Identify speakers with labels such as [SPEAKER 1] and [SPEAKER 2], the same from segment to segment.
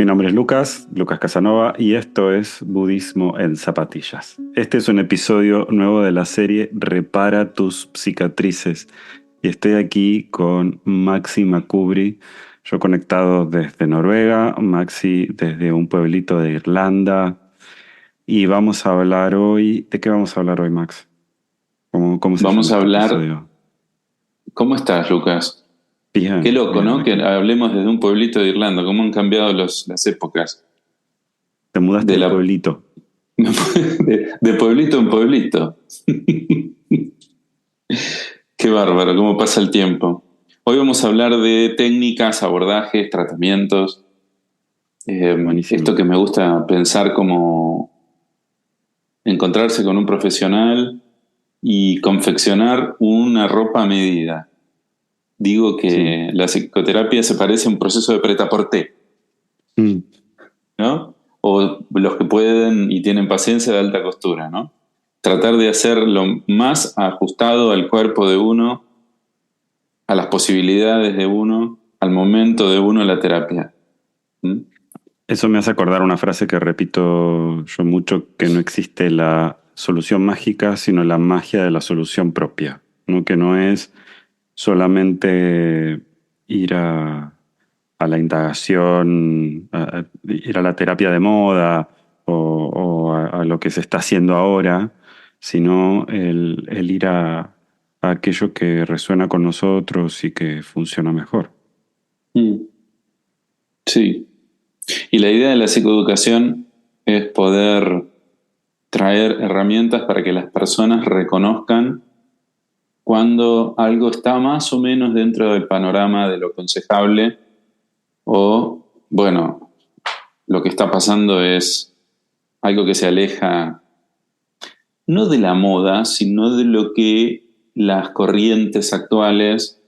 [SPEAKER 1] Mi nombre es Lucas Casanova, y esto es Budismo en Zapatillas. Este es un episodio nuevo de la serie Repara tus cicatrices. Y estoy aquí con Maxi Makubri, yo conectado desde Noruega, Maxi desde un pueblito de Irlanda. Y vamos a hablar hoy... ¿De qué vamos a hablar hoy, Max? ¿Cómo se llama
[SPEAKER 2] Vamos a
[SPEAKER 1] este
[SPEAKER 2] hablar.
[SPEAKER 1] episodio?
[SPEAKER 2] ¿Cómo estás, Lucas? Qué
[SPEAKER 1] Bien,
[SPEAKER 2] loco,
[SPEAKER 1] bien,
[SPEAKER 2] ¿no? Que
[SPEAKER 1] aquí.
[SPEAKER 2] hablemos desde un pueblito de Irlanda, cómo han cambiado las épocas.
[SPEAKER 1] Te mudaste
[SPEAKER 2] De
[SPEAKER 1] del
[SPEAKER 2] la
[SPEAKER 1] pueblito.
[SPEAKER 2] de pueblito en pueblito. Qué bárbaro, cómo pasa el tiempo. Hoy vamos a hablar de técnicas, abordajes, tratamientos. Esto
[SPEAKER 1] Buenísimo.
[SPEAKER 2] que me gusta pensar como encontrarse con un profesional y confeccionar una ropa a medida. Digo
[SPEAKER 1] Sí.
[SPEAKER 2] que la psicoterapia se parece a un proceso de prêt-à-porter,
[SPEAKER 1] Mm.
[SPEAKER 2] ¿no? O los que pueden y tienen paciencia de alta costura, ¿no? Tratar de hacer lo más ajustado al cuerpo de uno, a las posibilidades de uno, al momento de uno la terapia. ¿Mm?
[SPEAKER 1] Eso me hace acordar una frase que repito yo mucho, que no existe la solución mágica, sino la magia de la solución propia, ¿no? Que no es solamente ir a la indagación, ir a la terapia de moda o a lo que se está haciendo ahora, sino el ir a aquello que resuena con nosotros y que funciona mejor.
[SPEAKER 2] Mm. Sí. Y la idea de la psicoeducación es poder traer herramientas para que las personas reconozcan cuando algo está más o menos dentro del panorama de lo aconsejable o, bueno, lo que está pasando es algo que se aleja no de la moda, sino de lo que las corrientes actuales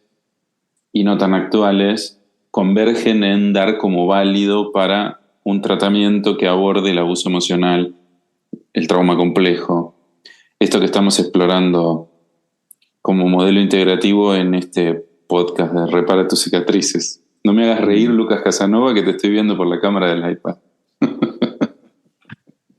[SPEAKER 2] y no tan actuales convergen en dar como válido para un tratamiento que aborde el abuso emocional, el trauma complejo, esto que estamos explorando como modelo integrativo en este podcast de Repara tus cicatrices. No me hagas reír,
[SPEAKER 1] Mm.
[SPEAKER 2] Lucas Casanova, que te estoy viendo por la cámara del iPad.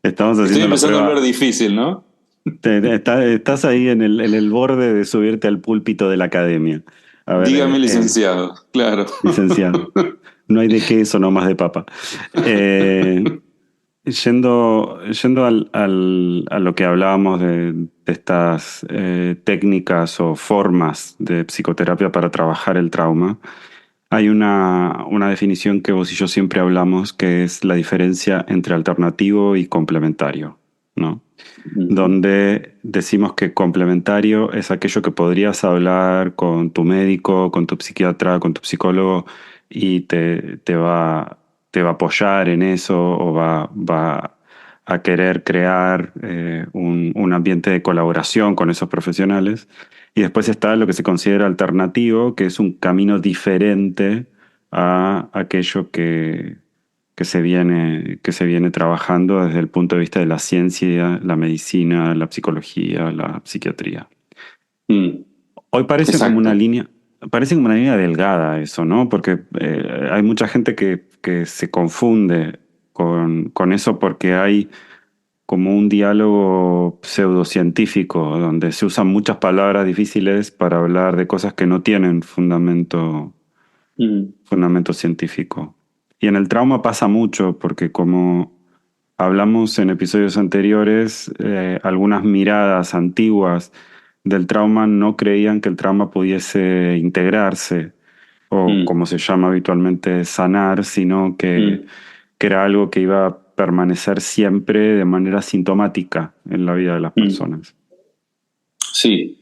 [SPEAKER 1] Estamos
[SPEAKER 2] Estoy
[SPEAKER 1] haciendo la
[SPEAKER 2] empezando a
[SPEAKER 1] prueba.
[SPEAKER 2] ver difícil, ¿no?
[SPEAKER 1] Estás ahí en el borde de subirte al púlpito de la academia. A ver,
[SPEAKER 2] Dígame, licenciado, claro.
[SPEAKER 1] licenciado, no hay de queso, no más de papa. Eh, yendo a lo que hablábamos de estas técnicas o formas de psicoterapia para trabajar el trauma, hay una definición que vos y yo siempre hablamos, que es la diferencia entre alternativo y complementario, ¿no?
[SPEAKER 2] Ujú.
[SPEAKER 1] Donde decimos que complementario es aquello que podrías hablar con tu médico, con tu psiquiatra, con tu psicólogo, y te va a apoyar en eso, o va a querer crear un ambiente de colaboración con esos profesionales. Y después está lo que se considera alternativo, que es un camino diferente a aquello que se viene trabajando desde el punto de vista de la ciencia, la medicina, la psicología, la psiquiatría.
[SPEAKER 2] Mm,
[SPEAKER 1] Hoy
[SPEAKER 2] exacto.
[SPEAKER 1] parece como una línea delgada eso, ¿no? Porque hay mucha gente que se confunde con eso, porque hay como un diálogo pseudocientífico donde se usan muchas palabras difíciles para hablar de cosas que no tienen
[SPEAKER 2] Mm,
[SPEAKER 1] fundamento científico. Y en el trauma pasa mucho, porque como hablamos en episodios anteriores, algunas miradas antiguas del trauma no creían que el trauma pudiese integrarse, o
[SPEAKER 2] mm,
[SPEAKER 1] como se llama habitualmente, sanar, sino que,
[SPEAKER 2] mm.
[SPEAKER 1] que era algo que iba a permanecer siempre de manera sintomática en la vida de las
[SPEAKER 2] Mm.
[SPEAKER 1] personas.
[SPEAKER 2] Sí,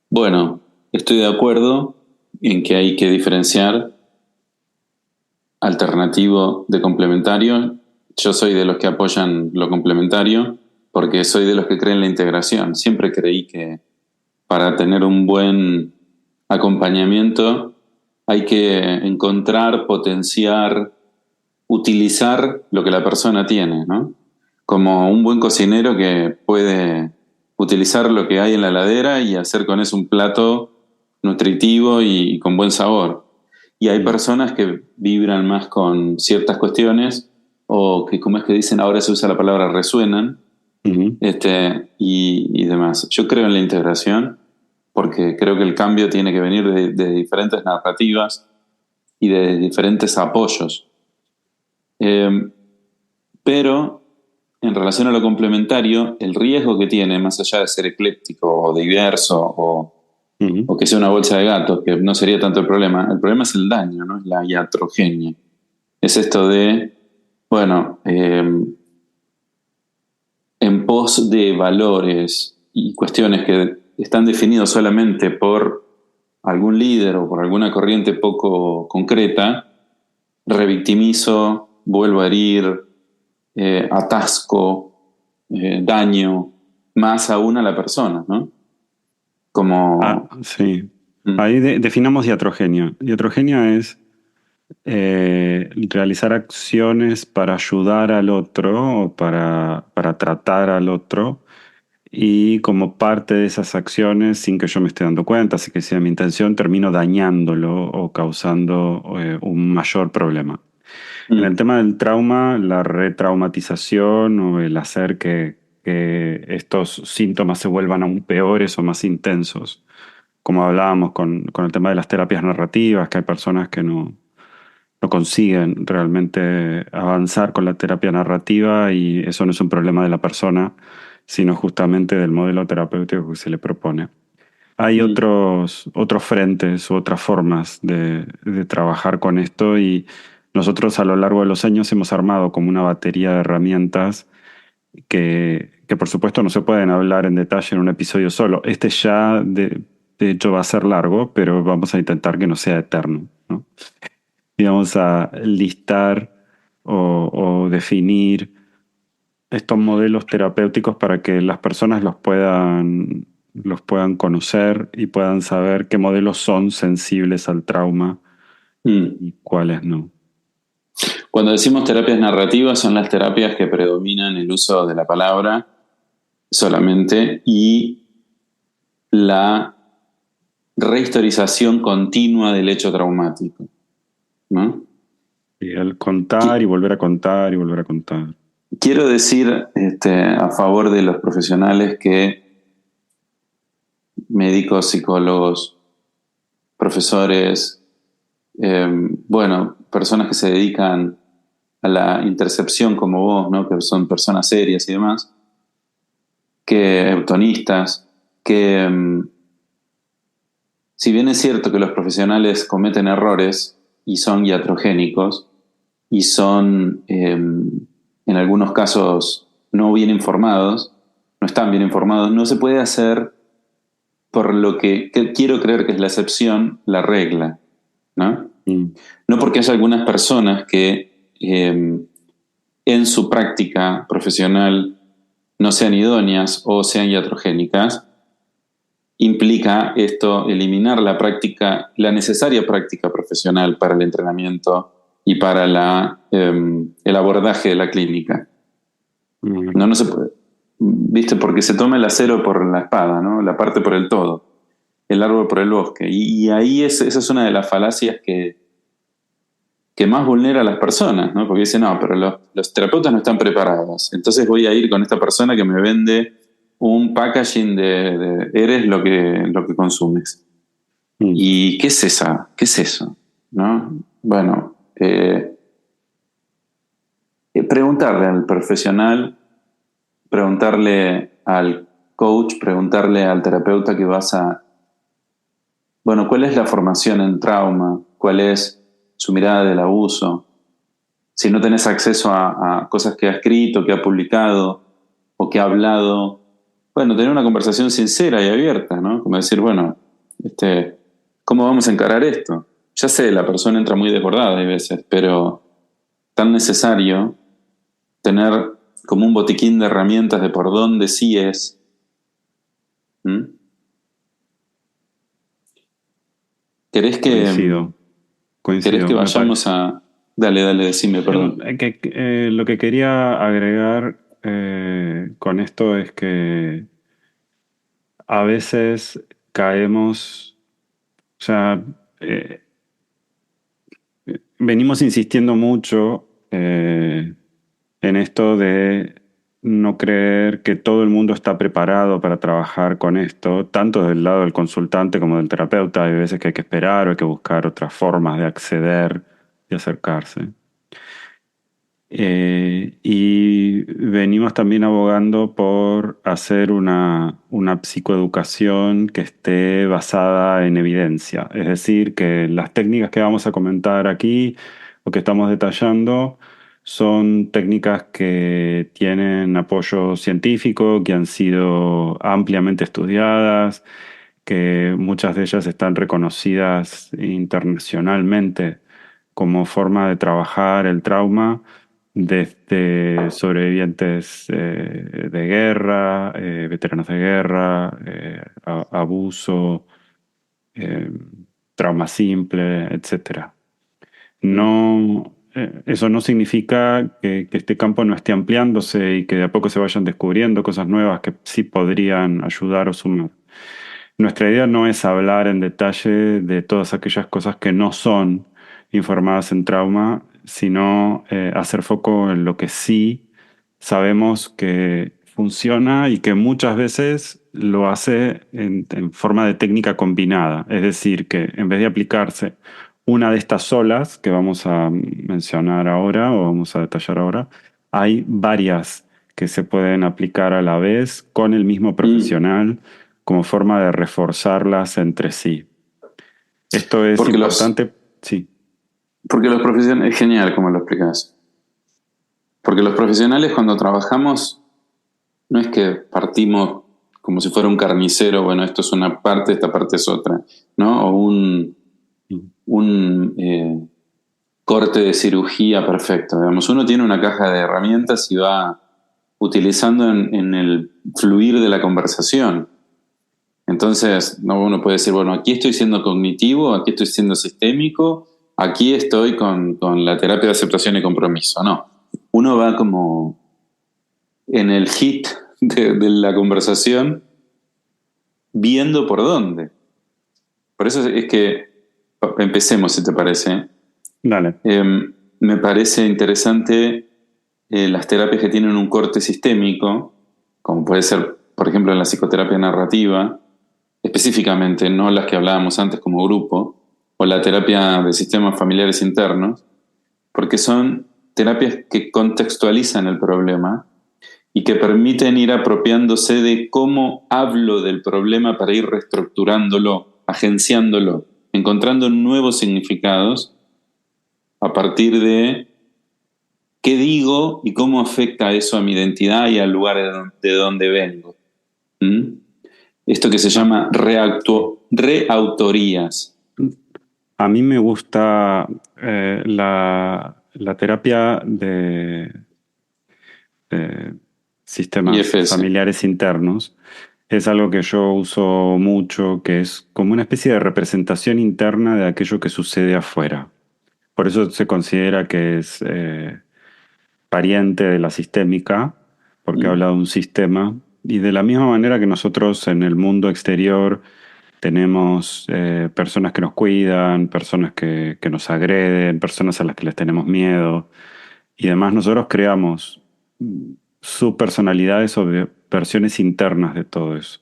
[SPEAKER 2] bueno, estoy de acuerdo en que hay que diferenciar alternativo de complementario. Yo soy de los que apoyan lo complementario porque soy de los que creen en la integración. Siempre creí que para tener un buen acompañamiento hay que encontrar, potenciar, utilizar lo que la persona tiene, ¿no? Como un buen cocinero que puede utilizar lo que hay en la heladera y hacer con eso un plato nutritivo y con buen sabor. Y hay
[SPEAKER 1] Mm,
[SPEAKER 2] personas que vibran más con ciertas cuestiones o que, como es que dicen, ahora se usa la palabra resuenan,
[SPEAKER 1] ujú,
[SPEAKER 2] y demás. Yo creo en la integración porque creo que el cambio tiene que venir de diferentes narrativas y de diferentes apoyos. Eh, pero en relación a lo complementario, el riesgo que tiene, más allá de ser ecléctico o diverso
[SPEAKER 1] ujú.
[SPEAKER 2] o que sea una bolsa de gatos, que no sería tanto el problema es el daño, ¿no? Es la iatrogenia. Es esto de, bueno, en pos de valores y cuestiones que están definidos solamente por algún líder o por alguna corriente poco concreta, revictimizo, vuelvo a herir, atasco, daño, más aún a la persona, ¿no?
[SPEAKER 1] Ah,
[SPEAKER 2] Como...
[SPEAKER 1] sí.
[SPEAKER 2] mm,
[SPEAKER 1] Ahí definamos iatrogenia. Iatrogenia es realizar acciones para ayudar al otro o para tratar al otro y como parte de esas acciones, sin que yo me esté dando cuenta, sin que sea mi intención, termino dañándolo o causando un mayor problema. En el
[SPEAKER 2] mm,
[SPEAKER 1] tema del trauma, la retraumatización o el hacer que estos síntomas se vuelvan aún peores o más intensos, como hablábamos con el tema de las terapias narrativas, que hay personas que no consiguen realmente avanzar con la terapia narrativa y eso no es un problema de la persona, sino justamente del modelo terapéutico que se le propone. Hay
[SPEAKER 2] mm,
[SPEAKER 1] otros frentes u otras formas de trabajar con esto y nosotros a lo largo de los años hemos armado como una batería de herramientas que por supuesto no se pueden hablar en detalle en un episodio solo. Este ya de hecho va a ser largo, pero vamos a intentar que no sea eterno, ¿no? Y vamos a listar o definir estos modelos terapéuticos para que las personas los puedan conocer y puedan saber qué modelos son sensibles al trauma
[SPEAKER 2] mm.
[SPEAKER 1] y cuáles no.
[SPEAKER 2] Cuando decimos terapias narrativas, son las terapias que predominan el uso de la palabra solamente y la rehistorización continua del hecho traumático, ¿no?
[SPEAKER 1] Y al contar y
[SPEAKER 2] Qui-
[SPEAKER 1] volver a contar y volver a contar.
[SPEAKER 2] Quiero decir, a favor de los profesionales que médicos, psicólogos, profesores, bueno, personas que se dedican a la intercepción como vos, ¿no? Que son personas serias y demás, que eutonistas, que si bien es cierto que los profesionales cometen errores y son iatrogénicos y son en algunos casos no bien informados, no están bien informados, no se puede hacer por lo que quiero creer que es la excepción, la regla, ¿no?
[SPEAKER 1] Mm,
[SPEAKER 2] No porque haya algunas personas que en su práctica profesional no sean idóneas o sean iatrogénicas, implica esto eliminar la práctica, la necesaria práctica profesional para el entrenamiento y para el abordaje de la clínica.
[SPEAKER 1] mm.
[SPEAKER 2] No se puede, viste, porque se toma el acero por la espada, ¿no? La parte por el todo, el árbol por el bosque. Y ahí esa es una de las falacias que más vulnera a las personas, ¿no? Porque dicen, no, pero los terapeutas no están preparados. Entonces voy a ir con esta persona que me vende un packaging de eres lo que consumes.
[SPEAKER 1] Mm.
[SPEAKER 2] ¿Y qué es esa? ¿Qué es eso? ¿No? Bueno, preguntarle al profesional, preguntarle al coach, preguntarle al terapeuta que vas a, bueno, ¿cuál es la formación en trauma? ¿Cuál es su mirada del abuso? Si no tenés acceso a cosas que ha escrito, que ha publicado o que ha hablado, bueno, tener una conversación sincera y abierta, ¿no? Como decir, bueno, ¿cómo vamos a encarar esto? Ya sé, la persona entra muy desbordada a veces, pero tan necesario tener como un botiquín de herramientas de por dónde sí es. ¿Mm? ¿Querés que,
[SPEAKER 1] Coincido,
[SPEAKER 2] querés
[SPEAKER 1] coincido.
[SPEAKER 2] que vayamos a... Dale, dale, decime, perdón.
[SPEAKER 1] Lo que quería agregar con esto es que a veces caemos, o sea, eh, venimos insistiendo mucho en esto de no creer que todo el mundo está preparado para trabajar con esto, tanto del lado del consultante como del terapeuta. Hay veces que hay que esperar o hay que buscar otras formas de acceder y acercarse. Y venimos también abogando por hacer una psicoeducación que esté basada en evidencia. Es decir, que las técnicas que vamos a comentar aquí o que estamos detallando son técnicas que tienen apoyo científico, que han sido ampliamente estudiadas, que muchas de ellas están reconocidas internacionalmente como forma de trabajar el trauma desde sobrevivientes de guerra, veteranos de guerra, abuso, eh, trauma simple, etcétera. No, eso no significa que este campo no esté ampliándose y que de a poco se vayan descubriendo cosas nuevas que sí podrían ayudar o sumar. Nuestra idea no es hablar en detalle de todas aquellas cosas que no son informadas en trauma, sino hacer foco en lo que sí sabemos que funciona y que muchas veces lo hace en forma de técnica combinada. Es decir, que en vez de aplicarse una de estas solas que vamos a mencionar ahora o vamos a detallar ahora, hay varias que se pueden aplicar a la vez con el mismo
[SPEAKER 2] Mm.
[SPEAKER 1] profesional como forma de reforzarlas entre sí. Esto es
[SPEAKER 2] Porque los,
[SPEAKER 1] importante, sí.
[SPEAKER 2] porque los profesionales, es genial como lo explicas. Porque los profesionales cuando trabajamos, no es que partimos como si fuera un carnicero, bueno, esto es una parte, esta parte es otra, ¿no? O un corte de cirugía perfecto. Digamos, uno tiene una caja de herramientas y va utilizando en el fluir de la conversación. Entonces, no, uno puede decir, bueno, aquí estoy siendo cognitivo, aquí estoy siendo sistémico, aquí estoy con la terapia de aceptación y compromiso. No, uno va como en el hit de la conversación viendo por dónde. Por eso es que empecemos, si te parece.
[SPEAKER 1] Dale.
[SPEAKER 2] Me parece interesante las terapias que tienen un corte sistémico, como puede ser, por ejemplo, en la psicoterapia narrativa, específicamente, no las que hablábamos antes como grupo, o la terapia de sistemas familiares internos, porque son terapias que contextualizan el problema y que permiten ir apropiándose de cómo hablo del problema para ir reestructurándolo, agenciándolo, encontrando nuevos significados a partir de qué digo y cómo afecta eso a mi identidad y al lugar de donde vengo. ¿Mm? Esto que se
[SPEAKER 1] Ah,
[SPEAKER 2] llama reautorías.
[SPEAKER 1] a mí me gusta la terapia de sistemas
[SPEAKER 2] IFS.
[SPEAKER 1] familiares internos. Es algo que yo uso mucho, que es como una especie de representación interna de aquello que sucede afuera. Por eso se considera que es pariente de la sistémica, porque
[SPEAKER 2] Mm.
[SPEAKER 1] habla de un sistema. Y de la misma manera que nosotros en el mundo exterior tenemos personas que nos cuidan, personas que nos agreden, personas a las que les tenemos miedo y demás, nosotros creamos subpersonalidades o versiones internas de todo eso.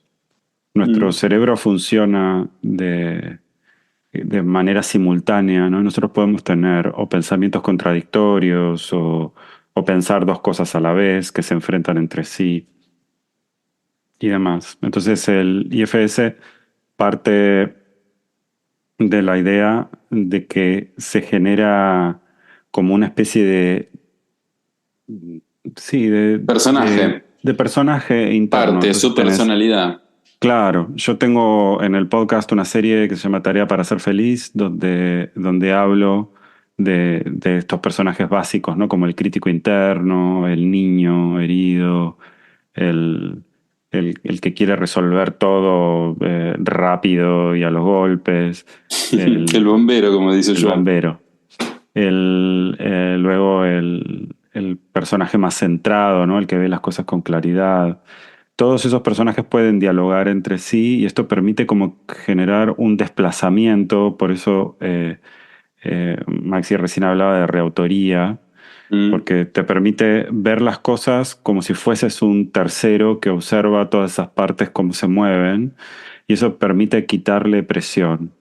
[SPEAKER 1] Nuestro
[SPEAKER 2] Mm.
[SPEAKER 1] cerebro funciona de manera simultánea, ¿no? Nosotros podemos tener o pensamientos contradictorios o pensar dos cosas a la vez que se enfrentan entre sí y demás. Entonces el IFS parte de la idea de que se genera como una especie sí,
[SPEAKER 2] Personaje,
[SPEAKER 1] de personaje interno.
[SPEAKER 2] parte,
[SPEAKER 1] Entonces
[SPEAKER 2] su
[SPEAKER 1] tenés,
[SPEAKER 2] personalidad.
[SPEAKER 1] claro, yo tengo en el podcast una serie que se llama Tarea para ser feliz, donde hablo de estos personajes básicos, ¿no? Como el crítico interno, el niño herido, el, el que quiere resolver todo rápido y a los golpes,
[SPEAKER 2] El bombero, como dice
[SPEAKER 1] el
[SPEAKER 2] Joan.
[SPEAKER 1] bombero. Luego el personaje más centrado, ¿no? El que ve las cosas con claridad. Todos esos personajes pueden dialogar entre sí y esto permite como generar un desplazamiento, por eso Maxi recién hablaba de reautoría,
[SPEAKER 2] Mm,
[SPEAKER 1] porque te permite ver las cosas como si fueses un tercero que observa todas esas partes cómo se mueven, y eso permite quitarle presión.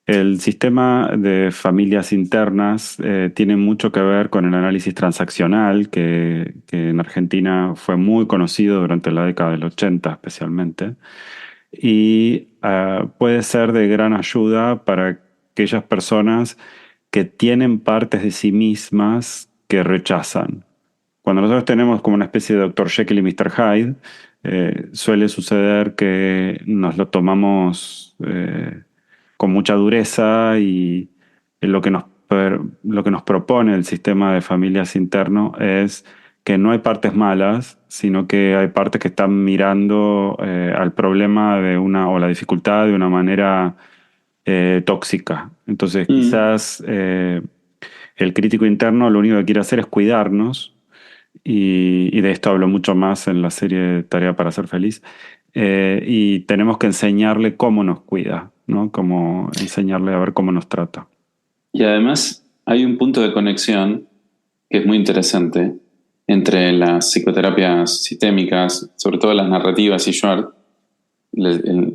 [SPEAKER 1] El sistema de familias internas tiene mucho que ver con el análisis transaccional, que en Argentina fue muy conocido durante la década del 80 especialmente, y puede ser de gran ayuda para aquellas personas que tienen partes de sí mismas que rechazan. Cuando nosotros tenemos como una especie de Dr. Jekyll y Mr. Hyde, suele suceder que nos lo tomamos con mucha dureza y lo que nos propone el sistema de familias interno es que no hay partes malas, sino que hay partes que están mirando al problema o la dificultad de una manera tóxica. Entonces,
[SPEAKER 2] mm.
[SPEAKER 1] quizás el crítico interno lo único que quiere hacer es cuidarnos, y de esto hablo mucho más en la serie Tarea para ser feliz. Y tenemos que enseñarle cómo nos cuida, ¿no? Como enseñarle a ver cómo nos trata.
[SPEAKER 2] Y además hay un punto de conexión que es muy interesante entre las psicoterapias sistémicas, sobre todo las narrativas y Schwartz, el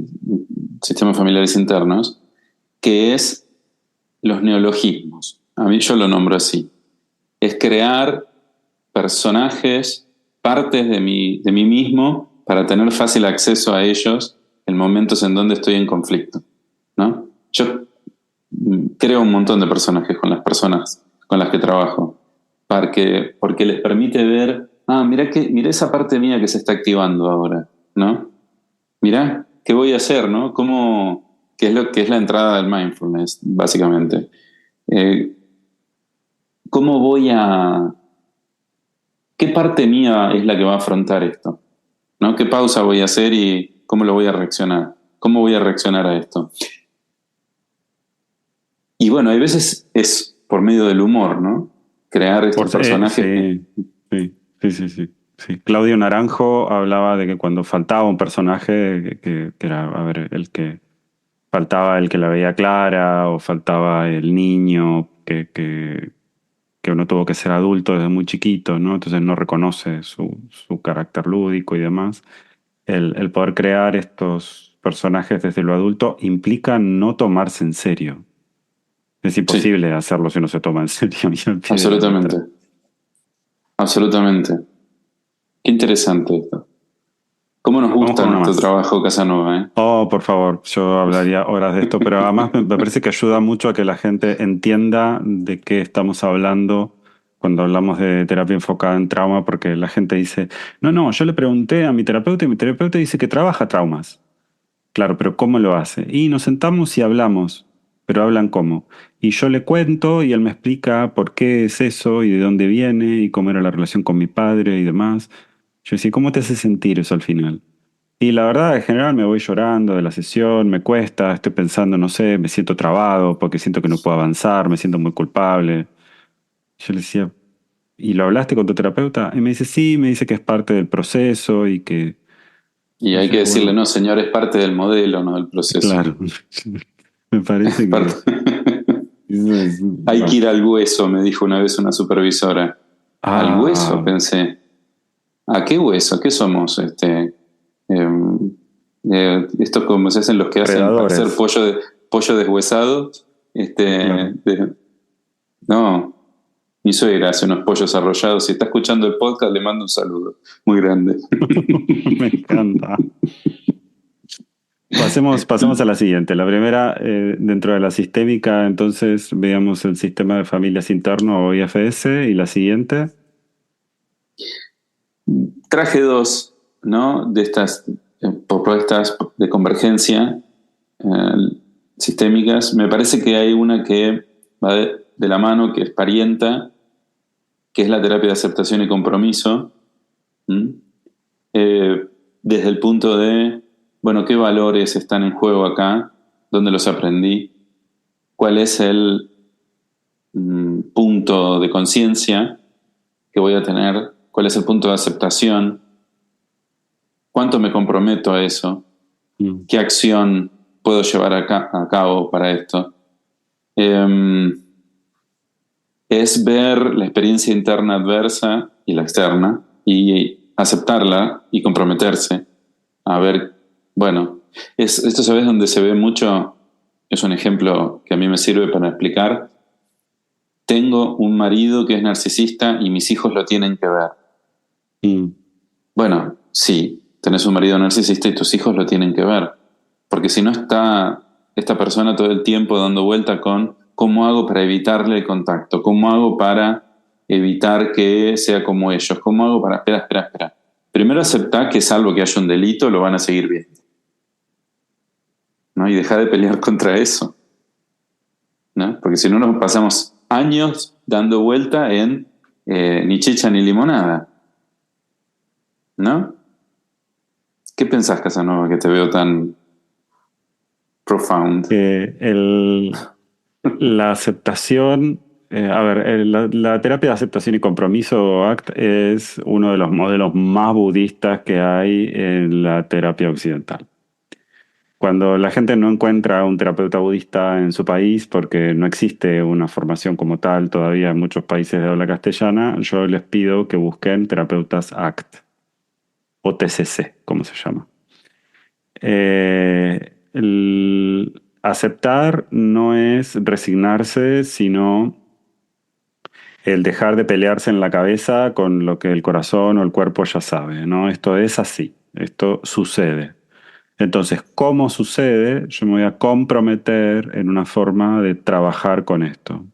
[SPEAKER 2] sistema de familiares internos, que es los neologismos. A mí yo lo nombro así. Es crear personajes, partes de mí mismo, para tener fácil acceso a ellos en momentos en donde estoy en conflicto, ¿no? Yo creo un montón de personajes con las personas con las que trabajo, porque les permite ver, mira esa parte mía que se está activando ahora, ¿no? Mirá, ¿qué voy a hacer, no? ¿Qué es lo que es la entrada del mindfulness, básicamente? Eh, ¿Cómo voy a, qué parte mía es la que va a afrontar esto? ¿No? ¿Qué pausa voy a hacer y cómo lo voy a reaccionar? ¿Cómo voy a reaccionar a esto? Y bueno, hay veces es por medio del humor, ¿no? Crear estos personajes que...
[SPEAKER 1] Sí, sí, sí, sí, sí, sí. Claudio Naranjo hablaba de que cuando faltaba un personaje, que era, a ver, el que faltaba el que la veía clara, o faltaba el niño que uno tuvo que ser adulto desde muy chiquito, ¿no? Entonces no reconoce su carácter lúdico y demás. El poder crear estos personajes desde lo adulto implica no tomarse en serio. Es
[SPEAKER 2] Sí,
[SPEAKER 1] imposible hacerlo si uno se toma en serio y al pie de la letra.
[SPEAKER 2] absolutamente, absolutamente. Qué interesante esto. ¿Cómo nos
[SPEAKER 1] Vamos
[SPEAKER 2] gusta
[SPEAKER 1] con uno
[SPEAKER 2] nuestro
[SPEAKER 1] más.
[SPEAKER 2] trabajo, Casanova, eh?
[SPEAKER 1] Oh, por favor, yo hablaría horas de esto, pero además me parece que ayuda mucho a que la gente entienda de qué estamos hablando cuando hablamos de terapia enfocada en trauma, porque la gente dice, no, no, yo le pregunté a mi terapeuta y mi terapeuta dice que trabaja traumas. Claro, pero ¿cómo lo hace? Y nos sentamos y hablamos, pero hablan cómo. Y yo le cuento y él me explica por qué es eso y de dónde viene y cómo era la relación con mi padre y demás. Yo decía, ¿cómo te hace sentir eso al final? Y la verdad, en general me voy llorando de la sesión, me cuesta, estoy pensando, no sé, me siento trabado porque siento que no puedo avanzar, me siento muy culpable. Yo le decía, ¿y lo hablaste con tu terapeuta? Y me dice, sí, me dice que es parte del proceso y que...
[SPEAKER 2] Y
[SPEAKER 1] Y
[SPEAKER 2] hay que
[SPEAKER 1] yo,
[SPEAKER 2] decirle,
[SPEAKER 1] bueno,
[SPEAKER 2] no, señor, es parte del modelo, no del proceso.
[SPEAKER 1] claro, me
[SPEAKER 2] Es
[SPEAKER 1] parece que
[SPEAKER 2] parte...
[SPEAKER 1] eso es...
[SPEAKER 2] Hay que
[SPEAKER 1] Bueno.
[SPEAKER 2] ir al hueso, me dijo una vez una supervisora. ¿Al hueso?
[SPEAKER 1] Ah,
[SPEAKER 2] Pensé. ¿A qué hueso? ¿Qué somos? Esto como se hacen los que hacen para hacer
[SPEAKER 1] predadores,
[SPEAKER 2] pollo deshuesado.
[SPEAKER 1] claro.
[SPEAKER 2] No, mi suegra hace unos pollos arrollados. Si está escuchando el podcast, le mando un saludo muy grande.
[SPEAKER 1] Me encanta. Pasemos a la siguiente. La primera, dentro de la sistémica, entonces veamos el sistema de familias interno o IFS, y la siguiente.
[SPEAKER 2] Traje dos, ¿no? De estas propuestas de convergencia sistémicas. Me parece que hay una que va de la mano, que es parienta, que es la terapia de aceptación y compromiso. ¿Mm? Desde el punto de, bueno, ¿qué valores están en juego acá? ¿Dónde los aprendí? ¿Cuál es el punto de conciencia que voy a tener? ¿Cuál es el punto de aceptación? ¿Cuánto me comprometo a eso?
[SPEAKER 1] Mm.
[SPEAKER 2] ¿Qué acción puedo llevar a cabo para esto? es ver la experiencia interna adversa y la externa y aceptarla y comprometerse a ver, bueno, esto sabes donde se ve mucho, es un ejemplo que a mí me sirve para explicar. Tengo un marido que es narcisista y mis hijos lo tienen que ver.
[SPEAKER 1] Mm.
[SPEAKER 2] Bueno, sí, tenés un marido narcisista y tus hijos lo tienen que ver. Porque si no está esta persona todo el tiempo dando vuelta con cómo hago para evitarle el contacto, cómo hago para evitar que sea como ellos, cómo hago para... Espera. Primero aceptá que salvo que haya un delito, lo van a seguir viendo, ¿no? Y deja de pelear contra eso, ¿no? Porque si no nos pasamos años dando vuelta en ni chicha ni limonada, ¿no? ¿Qué pensás, Casanova, que te veo tan profound?
[SPEAKER 1] La aceptación, a ver, la terapia de aceptación y compromiso, ACT, es uno de los modelos más budistas que hay en la terapia occidental. Cuando la gente no encuentra un terapeuta budista en su país, porque no existe una formación como tal todavía en muchos países de habla castellana, yo les pido que busquen terapeutas ACT o TCC, como se llama. El aceptar no es resignarse, sino el dejar de pelearse en la cabeza con lo que el corazón o el cuerpo ya sabe, ¿no? Esto es así, esto sucede. Entonces, ¿cómo sucede? Yo me voy a comprometer en una forma de trabajar con esto.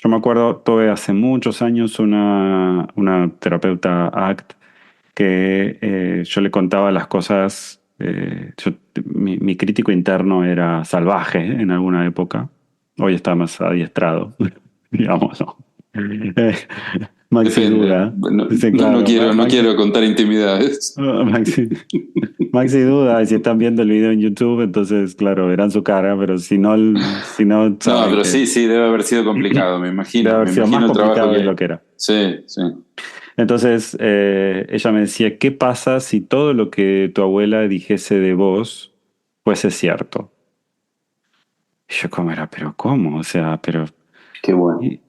[SPEAKER 1] Yo me acuerdo, tuve hace muchos años una terapeuta ACT que yo le contaba las cosas. Mi crítico interno era salvaje en alguna época. Hoy está más adiestrado, digamos, ¿no? Eh, Maxi
[SPEAKER 2] Depende.
[SPEAKER 1] duda. Sí, claro.
[SPEAKER 2] No quiero contar intimidades.
[SPEAKER 1] Maxi, Maxi duda, y si están viendo el video en YouTube, entonces, claro, verán su cara, pero si no
[SPEAKER 2] No,
[SPEAKER 1] saben
[SPEAKER 2] pero
[SPEAKER 1] que
[SPEAKER 2] sí, debe haber sido complicado,
[SPEAKER 1] debe
[SPEAKER 2] me
[SPEAKER 1] haber sido más
[SPEAKER 2] imagino el trabajo
[SPEAKER 1] complicado de lo
[SPEAKER 2] que...
[SPEAKER 1] que era.
[SPEAKER 2] Sí, sí.
[SPEAKER 1] Entonces, ella me decía, ¿qué pasa si todo lo que tu abuela dijese de vos fuese cierto? Y yo, ¿cómo era? ¿Pero cómo? O sea, pero...
[SPEAKER 2] Qué bueno.
[SPEAKER 1] Y,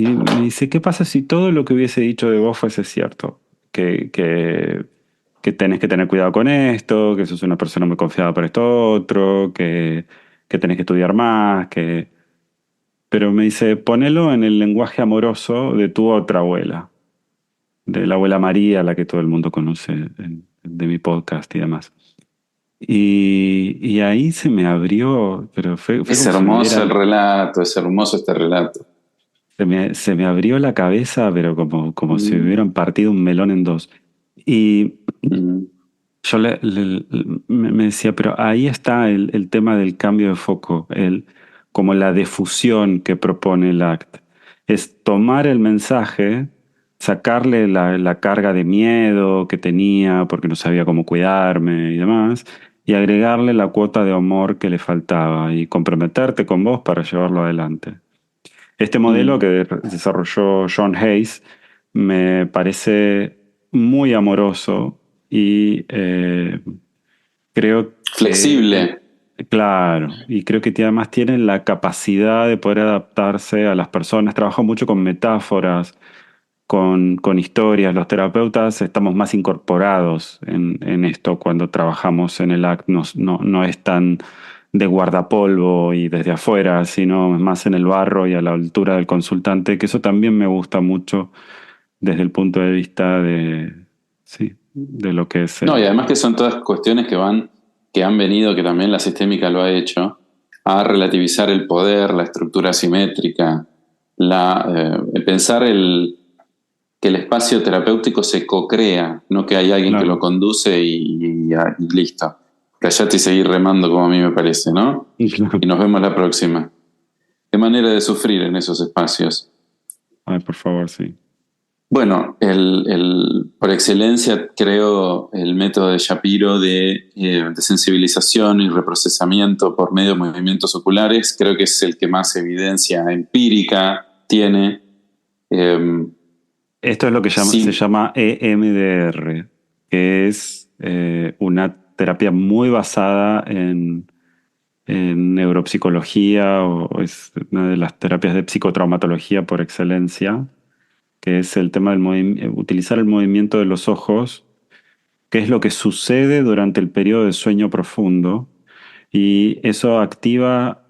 [SPEAKER 1] y me dice, ¿qué pasa si todo lo que hubiese dicho de vos fuese cierto? Que tenés que tener cuidado con esto, que sos una persona muy confiada por esto otro, que tenés que estudiar más, que... Pero me dice, ponelo en el lenguaje amoroso de tu otra abuela, de la abuela María, la que todo el mundo conoce de mi podcast y demás. Y ahí se me abrió, pero fue
[SPEAKER 2] Es
[SPEAKER 1] como si me
[SPEAKER 2] hermoso el
[SPEAKER 1] hubieran...
[SPEAKER 2] relato, es hermoso este relato.
[SPEAKER 1] Se me abrió la cabeza, pero como si me
[SPEAKER 2] Mm,
[SPEAKER 1] hubieran partido un melón en dos. Y
[SPEAKER 2] mm,
[SPEAKER 1] yo me decía, pero ahí está el tema del cambio de foco, como la difusión que propone el ACT. Es tomar el mensaje, sacarle la carga de miedo que tenía porque no sabía cómo cuidarme y demás, y agregarle la cuota de amor que le faltaba y comprometerte con vos para llevarlo adelante. Este modelo
[SPEAKER 2] mm.
[SPEAKER 1] que desarrolló John Hayes me parece muy amoroso y creo que,
[SPEAKER 2] Flexible.
[SPEAKER 1] claro, y creo que además tiene la capacidad de poder adaptarse a las personas. Trabaja mucho con metáforas, con historias. Los terapeutas estamos más incorporados en esto cuando trabajamos en el ACT. No es tan de guardapolvo y desde afuera, sino más en el barro y a la altura del consultante, que eso también me gusta mucho desde el punto de vista sí, de lo que es
[SPEAKER 2] No, y
[SPEAKER 1] el...
[SPEAKER 2] además que son todas cuestiones que han venido, que también la sistémica lo ha hecho, a relativizar el poder, la estructura asimétrica, pensar que el espacio terapéutico se co-crea, no que hay alguien que lo
[SPEAKER 1] Claro.
[SPEAKER 2] conduce y listo. Callate y seguir remando como a mí me parece, ¿no? Y nos vemos la próxima. Qué manera de sufrir en esos espacios.
[SPEAKER 1] Ay, por favor, sí.
[SPEAKER 2] Bueno, por excelencia creo el método de Shapiro de sensibilización y reprocesamiento por medio de movimientos oculares, creo que es el que más evidencia empírica tiene. Eh,
[SPEAKER 1] Esto es lo que se
[SPEAKER 2] sí,
[SPEAKER 1] llama EMDR, que es una terapia muy basada en neuropsicología o es una de las terapias de psicotraumatología por excelencia, que es el tema del utilizar el movimiento de los ojos, qué es lo que sucede durante el periodo de sueño profundo, y eso activa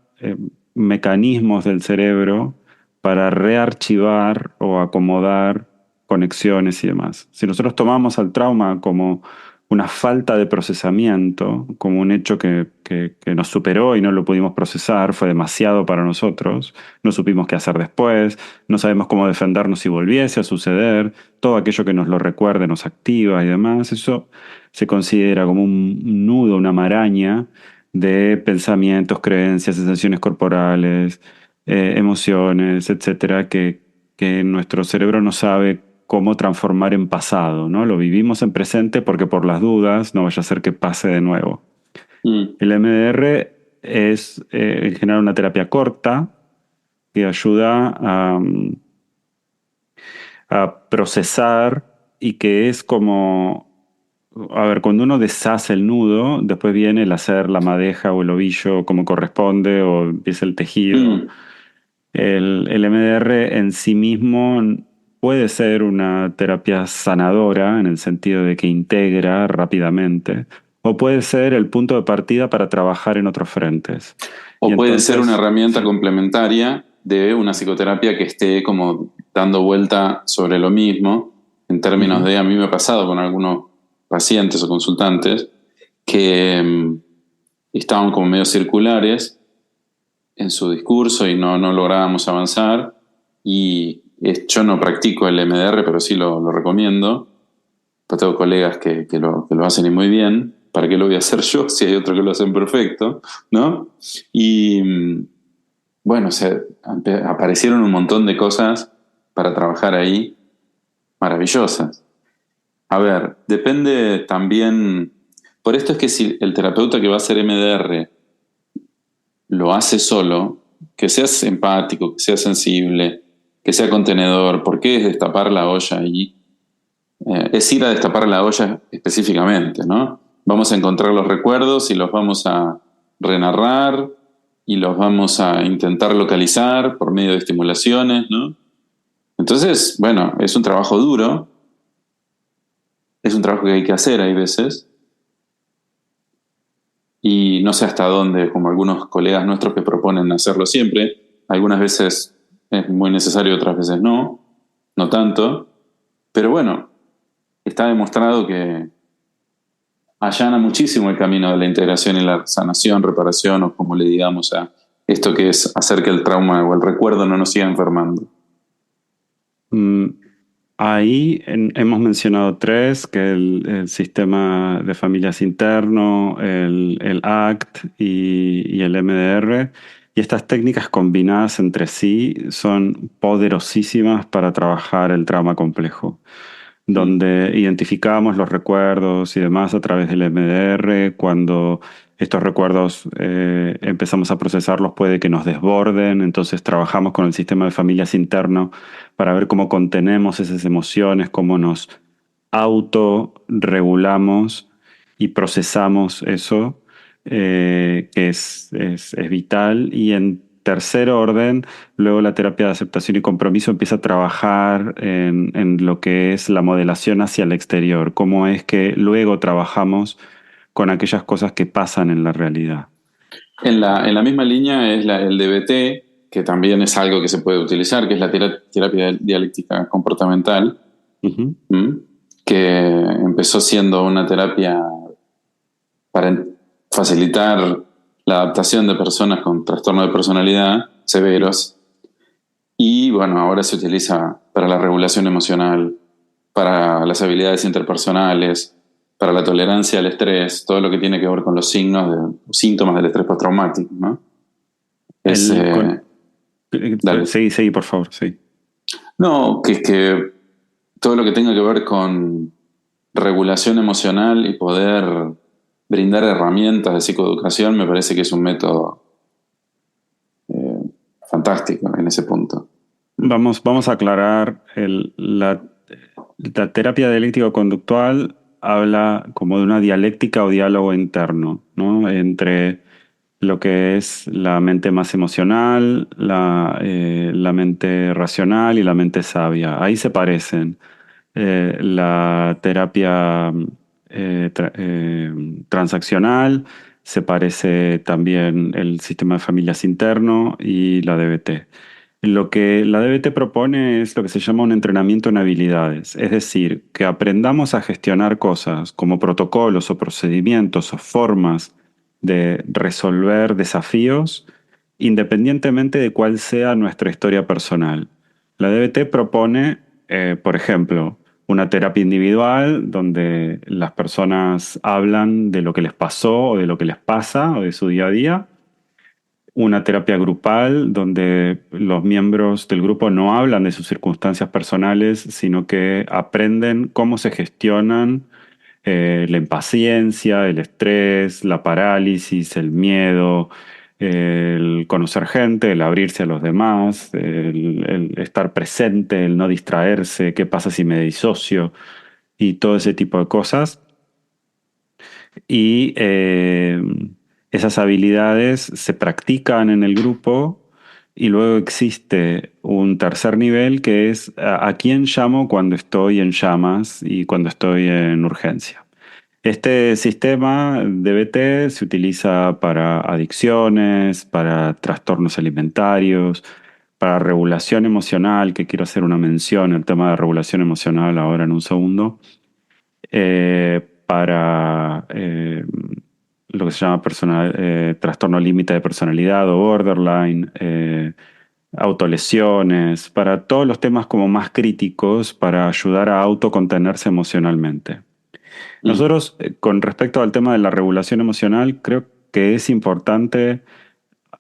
[SPEAKER 1] mecanismos del cerebro para rearchivar o acomodar conexiones y demás. Si nosotros tomamos al trauma como una falta de procesamiento, como un hecho que nos superó y no lo pudimos procesar, fue demasiado para nosotros, no supimos qué hacer después, no sabemos cómo defendernos si volviese a suceder, todo aquello que nos lo recuerde nos activa y demás, eso se considera como un nudo, una maraña de pensamientos, creencias, sensaciones corporales, emociones, etcétera, que nuestro cerebro no sabe cómo transformar en pasado, ¿no? Lo vivimos en presente porque por las dudas no vaya a ser que pase de nuevo.
[SPEAKER 2] Mm.
[SPEAKER 1] El MDR es en general una terapia corta que ayuda a procesar y que es como, a ver, cuando uno deshace el nudo, después viene el hacer la madeja o el ovillo como corresponde o empieza el tejido.
[SPEAKER 2] Mm.
[SPEAKER 1] El MDR en sí mismo puede ser una terapia sanadora en el sentido de que integra rápidamente, o puede ser el punto de partida para trabajar en otros frentes. Y
[SPEAKER 2] O puede ser una
[SPEAKER 1] entonces,
[SPEAKER 2] herramienta
[SPEAKER 1] sí.
[SPEAKER 2] complementaria de una psicoterapia que esté como dando vuelta sobre lo mismo, en términos
[SPEAKER 1] Ujú.
[SPEAKER 2] de, a mí me ha pasado con algunos pacientes o consultantes que estaban como medio circulares en su discurso y no lográbamos avanzar. Y yo no practico el MDR, pero sí lo recomiendo. Pues tengo colegas que lo hacen y muy bien. ¿Para qué lo voy a hacer yo si hay otros que lo hacen perfecto? ¿No? Y bueno, aparecieron un montón de cosas para trabajar ahí maravillosas. A ver, depende también. Por esto es que si el terapeuta que va a hacer MDR lo hace solo, que seas empático, que seas sensible, que sea contenedor, porque es destapar la olla y es ir a destapar la olla específicamente, ¿no? Vamos a encontrar los recuerdos y los vamos a renarrar y los vamos a intentar localizar por medio de estimulaciones, ¿no? Entonces, bueno, es un trabajo duro, es un trabajo que hay que hacer, hay veces, y no sé hasta dónde, como algunos colegas nuestros que proponen hacerlo siempre, algunas veces es muy necesario, otras veces no tanto, pero bueno, está demostrado que allana muchísimo el camino de la integración y la sanación, reparación, o como le digamos a esto que es hacer que el trauma o el recuerdo no nos siga enfermando.
[SPEAKER 1] Mm, Ahí hemos mencionado tres, que el sistema de familias interno, el ACT y el MDR. Y estas técnicas combinadas entre sí son poderosísimas para trabajar el trauma complejo,
[SPEAKER 2] Mm.
[SPEAKER 1] donde identificamos los recuerdos y demás a través del MDR. Cuando estos recuerdos empezamos a procesarlos, puede que nos desborden, entonces trabajamos con el sistema de familias interno para ver cómo contenemos esas emociones, cómo nos autorregulamos y procesamos eso, que es vital. Y en tercer orden, luego la terapia de aceptación y compromiso empieza a trabajar en lo que es la modelación hacia el exterior, cómo es que luego trabajamos con aquellas cosas que pasan en la realidad.
[SPEAKER 2] En la misma línea es el DBT, que también es algo que se puede utilizar, que es la terapia dialéctica comportamental,
[SPEAKER 1] Ujú.
[SPEAKER 2] ¿m? Que empezó siendo una terapia para facilitar la adaptación de personas con trastorno de personalidad severos. Y bueno, ahora se utiliza para la regulación emocional, para las habilidades interpersonales, para la tolerancia al estrés, todo lo que tiene que ver con los síntomas del estrés postraumático, ¿no? Es,
[SPEAKER 1] El, con,
[SPEAKER 2] dale.
[SPEAKER 1] seguí, por favor, sí.
[SPEAKER 2] No, que todo lo que tenga que ver con regulación emocional y poder brindar herramientas de psicoeducación me parece que es un método eh, fantástico en ese punto.
[SPEAKER 1] Vamos a aclarar, la terapia dialéctico-conductual habla como de una dialéctica o diálogo interno, ¿no? Entre lo que es la mente más emocional, la mente racional y la mente sabia. Ahí se parecen. La terapia transaccional, se parece también el sistema de familias interno y la DBT. Lo que la DBT propone es lo que se llama un entrenamiento en habilidades, es decir, que aprendamos a gestionar cosas como protocolos o procedimientos o formas de resolver desafíos independientemente de cuál sea nuestra historia personal. La DBT propone, por ejemplo, una terapia individual donde las personas hablan de lo que les pasó o de lo que les pasa o de su día a día. Una terapia grupal donde los miembros del grupo no hablan de sus circunstancias personales, sino que aprenden cómo se gestionan la impaciencia, el estrés, la parálisis, el miedo, el conocer gente, el abrirse a los demás, el estar presente, el no distraerse, qué pasa si me disocio y todo ese tipo de cosas. Y esas habilidades se practican en el grupo y luego existe un tercer nivel que es a quién llamo cuando estoy en llamas y cuando estoy en urgencia. Este sistema DBT se utiliza para adicciones, para trastornos alimentarios, para regulación emocional, que quiero hacer una mención, el tema de regulación emocional ahora en un segundo, para lo que se llama trastorno límite de personalidad o borderline, autolesiones, para todos los temas como más críticos para ayudar a autocontenerse emocionalmente.
[SPEAKER 2] Mm.
[SPEAKER 1] Nosotros, con respecto al tema de la regulación emocional, creo que es importante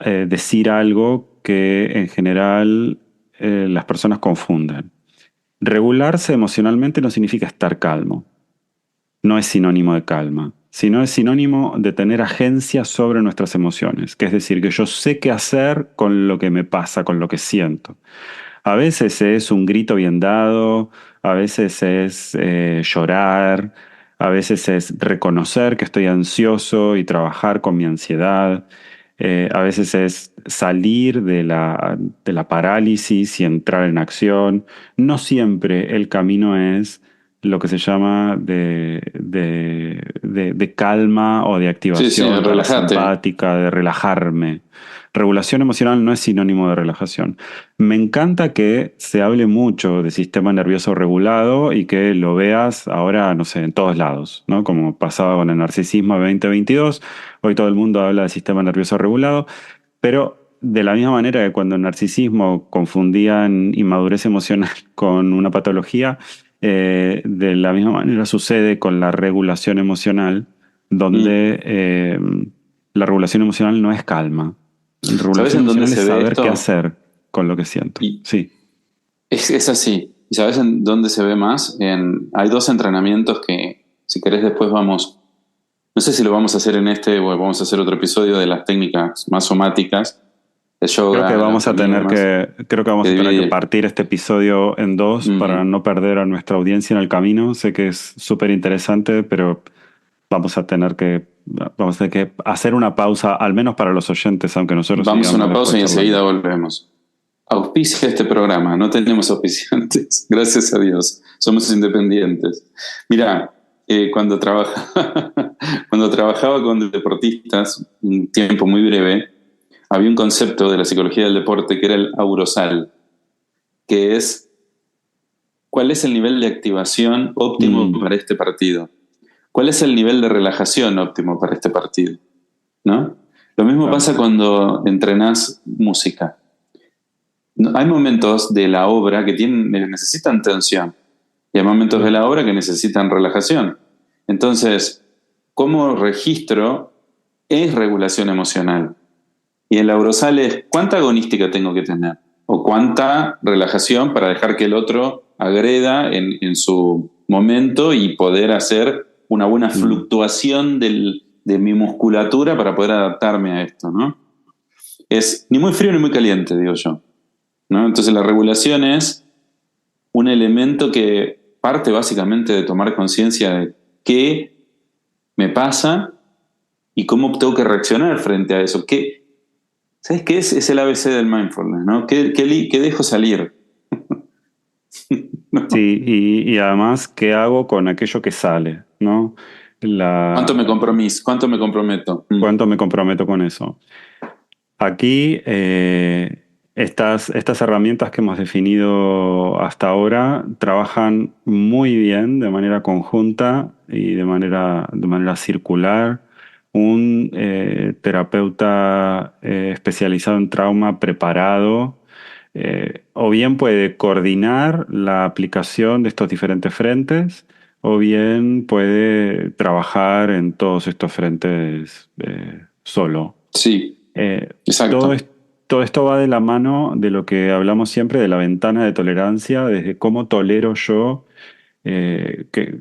[SPEAKER 1] decir algo que en general las personas confunden. Regularse emocionalmente no significa estar calmo, no es sinónimo de calma, sino es sinónimo de tener agencia sobre nuestras emociones, que es decir, que yo sé qué hacer con lo que me pasa, con lo que siento. A veces es un grito bien dado, a veces es llorar, a veces es reconocer que estoy ansioso y trabajar con mi ansiedad, a veces es salir de la parálisis y entrar en acción. No siempre el camino es lo que se llama de calma o de
[SPEAKER 2] Sí, sí,
[SPEAKER 1] activación
[SPEAKER 2] relájate.
[SPEAKER 1] parasimpática, de relajarme. Regulación emocional no es sinónimo de relajación. Me encanta que se hable mucho de sistema nervioso regulado y que lo veas ahora, no sé, en todos lados, ¿no? Como pasaba con el narcisismo 2022, hoy todo el mundo habla de sistema nervioso regulado, pero de la misma manera que cuando el narcisismo confundían inmadurez emocional con una patología, de la misma manera sucede con la regulación emocional,
[SPEAKER 2] Mm.
[SPEAKER 1] donde la regulación emocional no es calma.
[SPEAKER 2] ¿Sabes
[SPEAKER 1] Regulación
[SPEAKER 2] en dónde
[SPEAKER 1] emocional es
[SPEAKER 2] se ve
[SPEAKER 1] saber qué
[SPEAKER 2] esto?
[SPEAKER 1] hacer con lo que siento.
[SPEAKER 2] Y
[SPEAKER 1] Sí.
[SPEAKER 2] es así. ¿Y sabes en dónde se ve más? Hay dos entrenamientos que, si querés, después vamos. No sé si lo vamos a hacer en este o vamos a hacer otro episodio de las técnicas más somáticas, el yoga, el alojamiento y demás,
[SPEAKER 1] Creo que
[SPEAKER 2] que
[SPEAKER 1] vamos a tener que
[SPEAKER 2] divide.
[SPEAKER 1] partir este episodio en dos para
[SPEAKER 2] Mm.
[SPEAKER 1] no perder a nuestra audiencia en el camino. Sé que es súper interesante, pero vamos a tener que hacer una pausa, al menos para los oyentes, aunque nosotros
[SPEAKER 2] Vamos a
[SPEAKER 1] sigamos
[SPEAKER 2] una pausa
[SPEAKER 1] después
[SPEAKER 2] y enseguida
[SPEAKER 1] charlando.
[SPEAKER 2] volvemos. Auspicia este programa, no tenemos auspiciantes, gracias a Dios, somos independientes. Mira, cuando trabajaba con deportistas, un tiempo muy breve, había un concepto de la psicología del deporte que era el aurosal, que es cuál es el nivel de activación óptimo
[SPEAKER 1] Mm,
[SPEAKER 2] para este partido, cuál es el nivel de relajación óptimo para este partido, ¿no? Lo mismo
[SPEAKER 1] claro.
[SPEAKER 2] pasa cuando entrenás música. Hay momentos de la obra que necesitan tensión y hay momentos de
[SPEAKER 1] Mm,
[SPEAKER 2] la obra que necesitan relajación. Entonces, ¿cómo registro? Es regulación emocional. Y el aurosal es cuánta agonística tengo que tener o cuánta relajación para dejar que el otro agreda en su momento y poder hacer una buena
[SPEAKER 1] mm,
[SPEAKER 2] fluctuación de mi musculatura para poder adaptarme a esto, ¿no? Es ni muy frío ni muy caliente, digo yo, ¿no? Entonces la regulación es un elemento que parte básicamente de tomar conciencia de qué me pasa y cómo tengo que reaccionar frente a eso. ¿Sabes qué es? Es el ABC del mindfulness, ¿no? ¿Qué dejo salir?
[SPEAKER 1] Sí, y además, ¿qué hago con aquello que sale? ¿No? La,
[SPEAKER 2] ¿Cuánto me comprometo?
[SPEAKER 1] ¿Cuánto me comprometo con eso? Aquí, estas herramientas que hemos definido hasta ahora trabajan muy bien de manera conjunta y de manera circular. Un terapeuta especializado en trauma preparado, o bien puede coordinar la aplicación de estos diferentes frentes, o bien puede trabajar en todos estos frentes solo.
[SPEAKER 2] Sí,
[SPEAKER 1] Eh, todo,
[SPEAKER 2] exacto.
[SPEAKER 1] todo esto va de la mano de lo que hablamos siempre de la ventana de tolerancia, desde cómo tolero yo que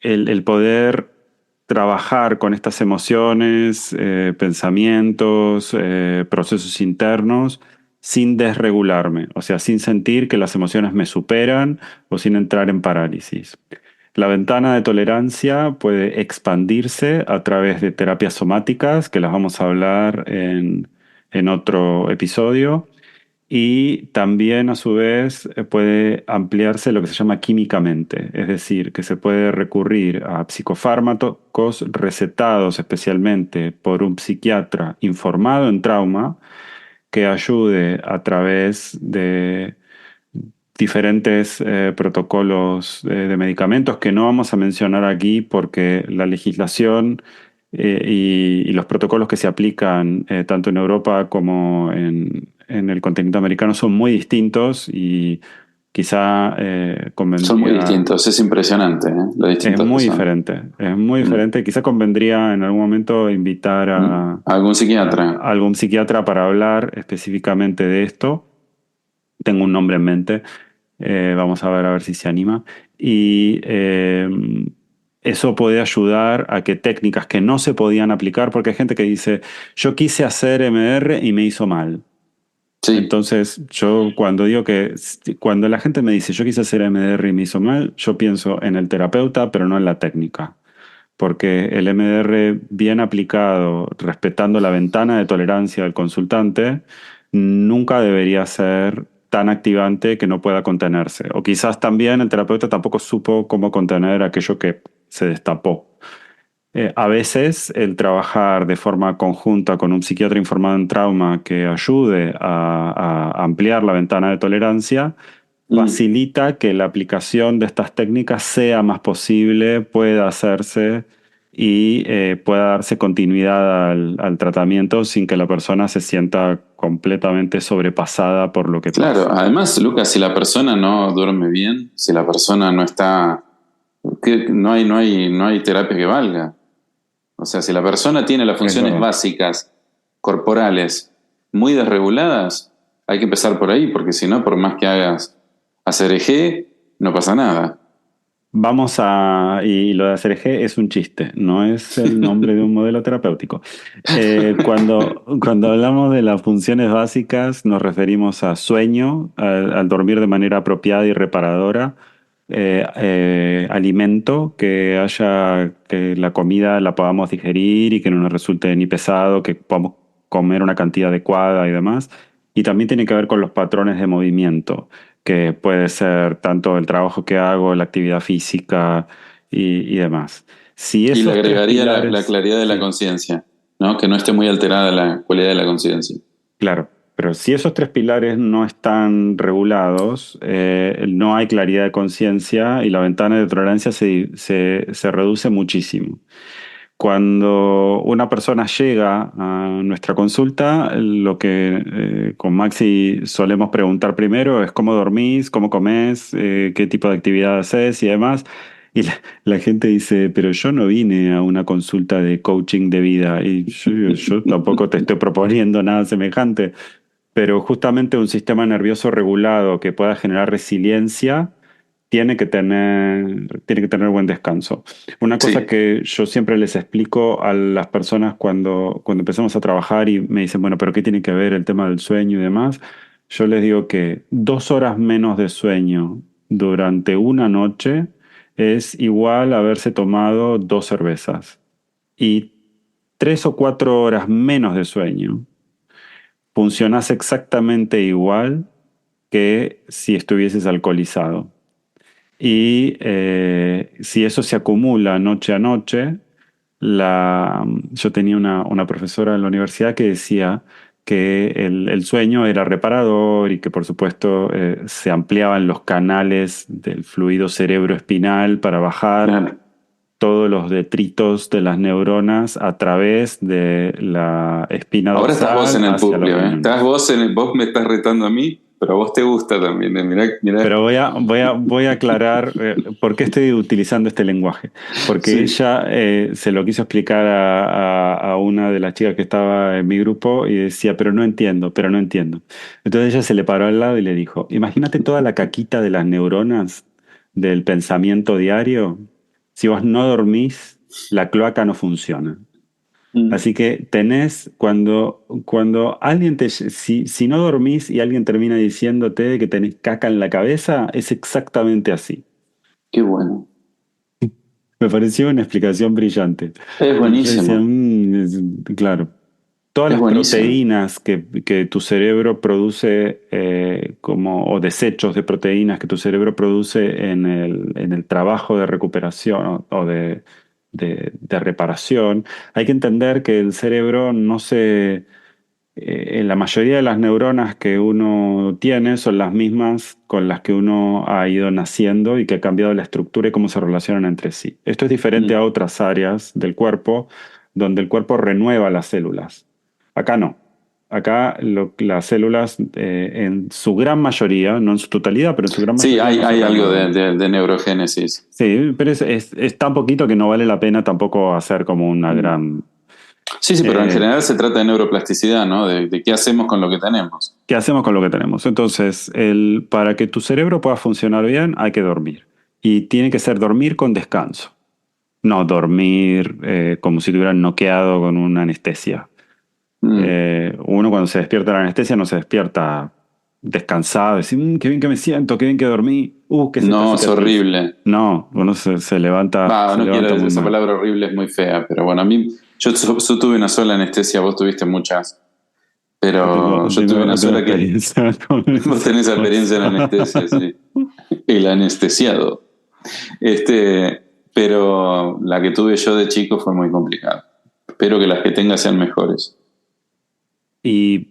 [SPEAKER 1] el poder trabajar con estas emociones, pensamientos, procesos internos, sin desregularme, o sea, sin sentir que las emociones me superan o sin entrar en parálisis. La ventana de tolerancia puede expandirse a través de terapias somáticas, que las vamos a hablar en otro episodio, y también a su vez puede ampliarse lo que se llama químicamente, es decir, que se puede recurrir a psicofármacos recetados especialmente por un psiquiatra informado en trauma que ayude a través de diferentes protocolos de medicamentos que no vamos a mencionar aquí porque la legislación y los protocolos que se aplican tanto en Europa como en el continente americano son muy distintos y quizá
[SPEAKER 2] Son muy
[SPEAKER 1] convendría,
[SPEAKER 2] distintos, es impresionante, ¿eh? Lo
[SPEAKER 1] es
[SPEAKER 2] distintos que
[SPEAKER 1] muy
[SPEAKER 2] son.
[SPEAKER 1] diferente, es muy
[SPEAKER 2] Mm.
[SPEAKER 1] diferente. Quizá convendría en algún momento invitar
[SPEAKER 2] ¿Algún psiquiatra?
[SPEAKER 1] a algún psiquiatra para hablar específicamente de esto. Tengo un nombre en mente. Vamos a ver si se anima. Y eso puede ayudar a que técnicas que no se podían aplicar, porque hay gente que dice, yo quise hacer MDR y me hizo mal.
[SPEAKER 2] Sí,
[SPEAKER 1] Entonces, yo cuando digo que, cuando la gente me dice, yo quise hacer MDR y me hizo mal, yo pienso en el terapeuta, pero no en la técnica. Porque el MDR bien aplicado, respetando la ventana de tolerancia del consultante, nunca debería ser tan activante que no pueda contenerse. O quizás también el terapeuta tampoco supo cómo contener aquello que se destapó. A veces el trabajar de forma conjunta con un psiquiatra informado en trauma que ayude a ampliar la ventana de tolerancia
[SPEAKER 2] mm,
[SPEAKER 1] facilita que la aplicación de estas técnicas sea más posible, pueda hacerse y pueda darse continuidad al tratamiento sin que la persona se sienta completamente sobrepasada por lo que
[SPEAKER 2] claro.
[SPEAKER 1] pasa.
[SPEAKER 2] Además, Lucas, si la persona no duerme bien, si la persona no está, no hay terapia que valga. O sea, si la persona tiene las
[SPEAKER 1] Es
[SPEAKER 2] funciones
[SPEAKER 1] verdad.
[SPEAKER 2] básicas, corporales, muy desreguladas, hay que empezar por ahí, porque si no, por más que hagas hacer eje, no pasa nada.
[SPEAKER 1] Y lo de hacer eje es un chiste, no es el nombre de un modelo terapéutico. Cuando hablamos de las funciones básicas, nos referimos a sueño, al dormir de manera apropiada y reparadora, alimento, que la comida la podamos digerir y que no nos resulte ni pesado, que podamos comer una cantidad adecuada y demás. Y también tiene que ver con los patrones de movimiento que puede ser tanto el trabajo que hago, la actividad física y demás. Si
[SPEAKER 2] Y le
[SPEAKER 1] esos tres
[SPEAKER 2] agregaría la
[SPEAKER 1] pilares,
[SPEAKER 2] claridad de la
[SPEAKER 1] sí,
[SPEAKER 2] conciencia, ¿no? Que no esté muy alterada la cualidad de la conciencia.
[SPEAKER 1] claro, pero si esos tres pilares no están regulados, no hay claridad de conciencia y la ventana de tolerancia se reduce muchísimo. Cuando una persona llega a nuestra consulta, lo que con Maxi solemos preguntar primero es cómo dormís, cómo comés, qué tipo de actividad haces y demás. Y la gente dice, pero yo no vine a una consulta de coaching de vida y yo tampoco te estoy proponiendo nada semejante, pero justamente un sistema nervioso regulado que pueda generar resiliencia tiene que tener buen descanso. Una cosa
[SPEAKER 2] Sí,
[SPEAKER 1] que yo siempre les explico a las personas cuando empezamos a trabajar y me dicen, bueno, pero ¿qué tiene que ver el tema del sueño y demás? Yo les digo que 2 horas menos de sueño durante una noche es igual a haberse tomado 2 cervezas. Y 3 o 4 horas menos de sueño, funcionás exactamente igual que si estuvieses alcoholizado. Y si eso se acumula noche a noche, yo tenía una profesora en la universidad que decía que el sueño era reparador y que por supuesto se ampliaban los canales del fluido cerebroespinal para bajar
[SPEAKER 2] Claro.
[SPEAKER 1] todos los detritos de las neuronas a través de la espina
[SPEAKER 2] Ahora estás vos
[SPEAKER 1] dorsal
[SPEAKER 2] en el
[SPEAKER 1] hacia los
[SPEAKER 2] bucle, ¿eh?
[SPEAKER 1] riñones.
[SPEAKER 2] Vos me estás retando a mí, pero a vos te gusta también, ¿eh? Mirá, mirá.
[SPEAKER 1] Pero voy a aclarar por qué estoy utilizando este lenguaje. Porque
[SPEAKER 2] Sí.
[SPEAKER 1] ella se lo quiso explicar a una de las chicas que estaba en mi grupo y decía, pero no entiendo, pero no entiendo. Entonces ella se le paró al lado y le dijo, imagínate toda la caquita de las neuronas del pensamiento diario. Si vos no dormís, la cloaca no funciona.
[SPEAKER 2] Mm.
[SPEAKER 1] Así que cuando alguien si no dormís y alguien termina diciéndote que tenés caca en la cabeza, es exactamente así.
[SPEAKER 2] Qué bueno.
[SPEAKER 1] Me pareció una explicación brillante.
[SPEAKER 2] Es
[SPEAKER 1] Y yo decía,
[SPEAKER 2] buenísimo.
[SPEAKER 1] claro, todas
[SPEAKER 2] Es
[SPEAKER 1] las
[SPEAKER 2] buenísimo.
[SPEAKER 1] proteínas que tu cerebro produce, o desechos de proteínas que tu cerebro produce en el trabajo de recuperación o de reparación, hay que entender que el cerebro no se en la mayoría de las neuronas que uno tiene son las mismas con las que uno ha ido naciendo y que ha cambiado la estructura y cómo se relacionan entre sí. Esto es diferente
[SPEAKER 2] Mm.
[SPEAKER 1] a otras áreas del cuerpo donde el cuerpo renueva las células. Acá no. Acá las células en su gran mayoría, no en su totalidad, pero en su gran
[SPEAKER 2] Sí,
[SPEAKER 1] mayoría no se
[SPEAKER 2] hay algo
[SPEAKER 1] renuevan.
[SPEAKER 2] de neurogénesis.
[SPEAKER 1] Sí, pero es tan poquito que no vale la pena tampoco hacer como una
[SPEAKER 2] Mm.
[SPEAKER 1] gran...
[SPEAKER 2] Sí, sí, pero en
[SPEAKER 1] eh,
[SPEAKER 2] general se trata de neuroplasticidad, ¿no? De qué hacemos con lo que tenemos.
[SPEAKER 1] ¿Qué hacemos con lo que tenemos? Entonces, para que tu cerebro pueda funcionar bien, hay que dormir. Y tiene que ser dormir con descanso. No dormir como si te hubieran noqueado con una anestesia.
[SPEAKER 2] Mm.
[SPEAKER 1] Uno cuando se despierta de la anestesia no se despierta descansado, decir, qué bien que me siento, qué bien que dormí, qué es esta
[SPEAKER 2] No, es
[SPEAKER 1] cicatriz.
[SPEAKER 2] horrible.
[SPEAKER 1] No, uno se levanta,
[SPEAKER 2] Va,
[SPEAKER 1] se
[SPEAKER 2] no quiero
[SPEAKER 1] levanta
[SPEAKER 2] decir,
[SPEAKER 1] muy
[SPEAKER 2] esa
[SPEAKER 1] mal.
[SPEAKER 2] palabra horrible es muy fea, pero bueno, yo tuve una sola anestesia, vos tuviste muchas, pero yo tuve una
[SPEAKER 1] No tengo
[SPEAKER 2] sola que
[SPEAKER 1] experiencia con
[SPEAKER 2] vos
[SPEAKER 1] esa
[SPEAKER 2] tenés experiencia en
[SPEAKER 1] cosa.
[SPEAKER 2] anestesia, sí. El anestesiado. Pero la que tuve yo de chico fue muy complicada. Espero que las que tenga sean mejores.
[SPEAKER 1] Y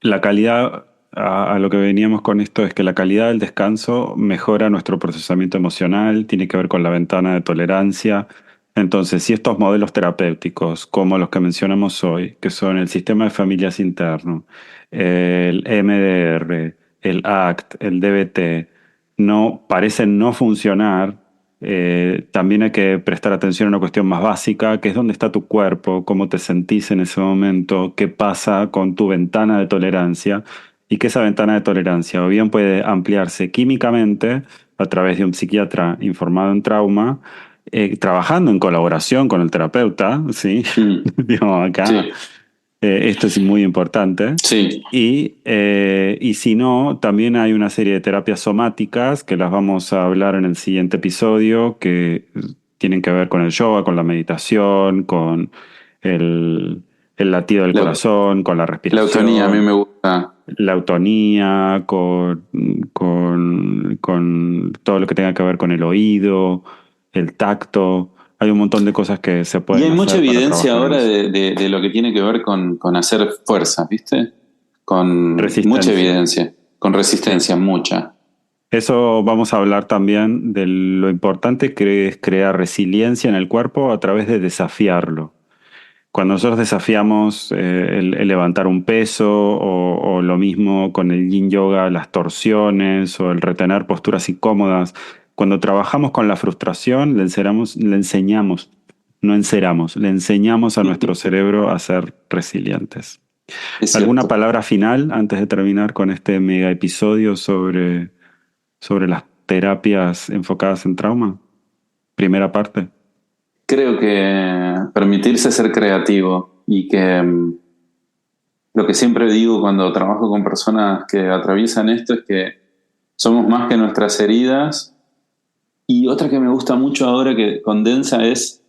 [SPEAKER 1] la calidad, a lo que veníamos con esto, es que la calidad del descanso mejora nuestro procesamiento emocional, tiene que ver con la ventana de tolerancia. Entonces, si estos modelos terapéuticos, como los que mencionamos hoy, que son el sistema de familias interno, el MDR, el ACT, el DBT, no parecen no funcionar, también hay que prestar atención a una cuestión más básica, que es dónde está tu cuerpo, cómo te sentís en ese momento, qué pasa con tu ventana de tolerancia y que esa ventana de tolerancia o bien puede ampliarse químicamente a través de un psiquiatra informado en trauma, trabajando en colaboración con el terapeuta, ¿sí?
[SPEAKER 2] Mm.
[SPEAKER 1] Digo, acá
[SPEAKER 2] Sí,
[SPEAKER 1] esto es muy importante.
[SPEAKER 2] sí,
[SPEAKER 1] Y si no, también hay una serie de terapias somáticas que las vamos a hablar en el siguiente episodio, que tienen que ver con el yoga, con la meditación, con el, el latido del
[SPEAKER 2] la,
[SPEAKER 1] corazón, con la
[SPEAKER 2] la eutonía a mí
[SPEAKER 1] respiración,
[SPEAKER 2] me gusta.
[SPEAKER 1] la autonía, con todo lo que tenga que ver con el oído, el tacto. Hay un montón de cosas que se
[SPEAKER 2] Y hay
[SPEAKER 1] pueden
[SPEAKER 2] mucha
[SPEAKER 1] hacer para
[SPEAKER 2] evidencia
[SPEAKER 1] trabajar en
[SPEAKER 2] ahora
[SPEAKER 1] eso.
[SPEAKER 2] de lo que tiene que ver con hacer fuerza, ¿viste? Con mucha
[SPEAKER 1] Resistencia.
[SPEAKER 2] evidencia, con
[SPEAKER 1] Sí.
[SPEAKER 2] resistencia, mucha.
[SPEAKER 1] Eso vamos a hablar también de lo importante que es crear resiliencia en el cuerpo a través de desafiarlo. Cuando nosotros desafiamos el levantar un peso o lo mismo con el yin yoga, las torsiones o el retener posturas incómodas, cuando trabajamos con la frustración, no enceramos, le enseñamos a nuestro cerebro a ser resilientes.
[SPEAKER 2] Es
[SPEAKER 1] ¿Alguna
[SPEAKER 2] cierto.
[SPEAKER 1] palabra final antes de terminar con este mega episodio sobre las terapias enfocadas en trauma? Primera parte.
[SPEAKER 2] Creo que permitirse ser creativo y que lo que siempre digo cuando trabajo con personas que atraviesan esto es que somos más que nuestras heridas. Y otra que me gusta mucho ahora que condensa es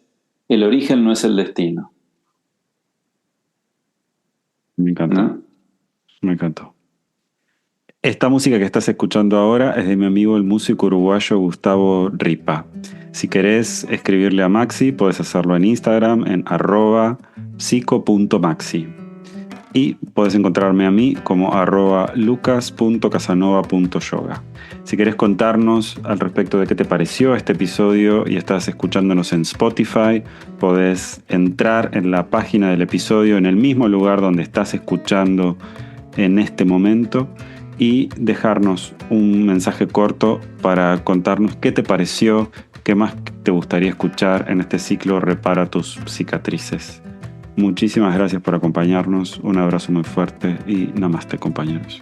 [SPEAKER 2] el origen no es el destino.
[SPEAKER 1] Me encantó.
[SPEAKER 2] ¿no?
[SPEAKER 1] Me encantó. Esta música que estás escuchando ahora es de mi amigo el músico uruguayo Gustavo Ripa. Si querés escribirle a Maxi, puedes hacerlo en Instagram en @psico.maxi. Y puedes encontrarme a mí como @lucas.casanova.yoga. Si querés contarnos al respecto de qué te pareció este episodio y estás escuchándonos en Spotify, podés entrar en la página del episodio en el mismo lugar donde estás escuchando en este momento y dejarnos un mensaje corto para contarnos qué te pareció, qué más te gustaría escuchar en este ciclo Repara tus cicatrices. Muchísimas gracias por acompañarnos, un abrazo muy fuerte y namaste, compañeros.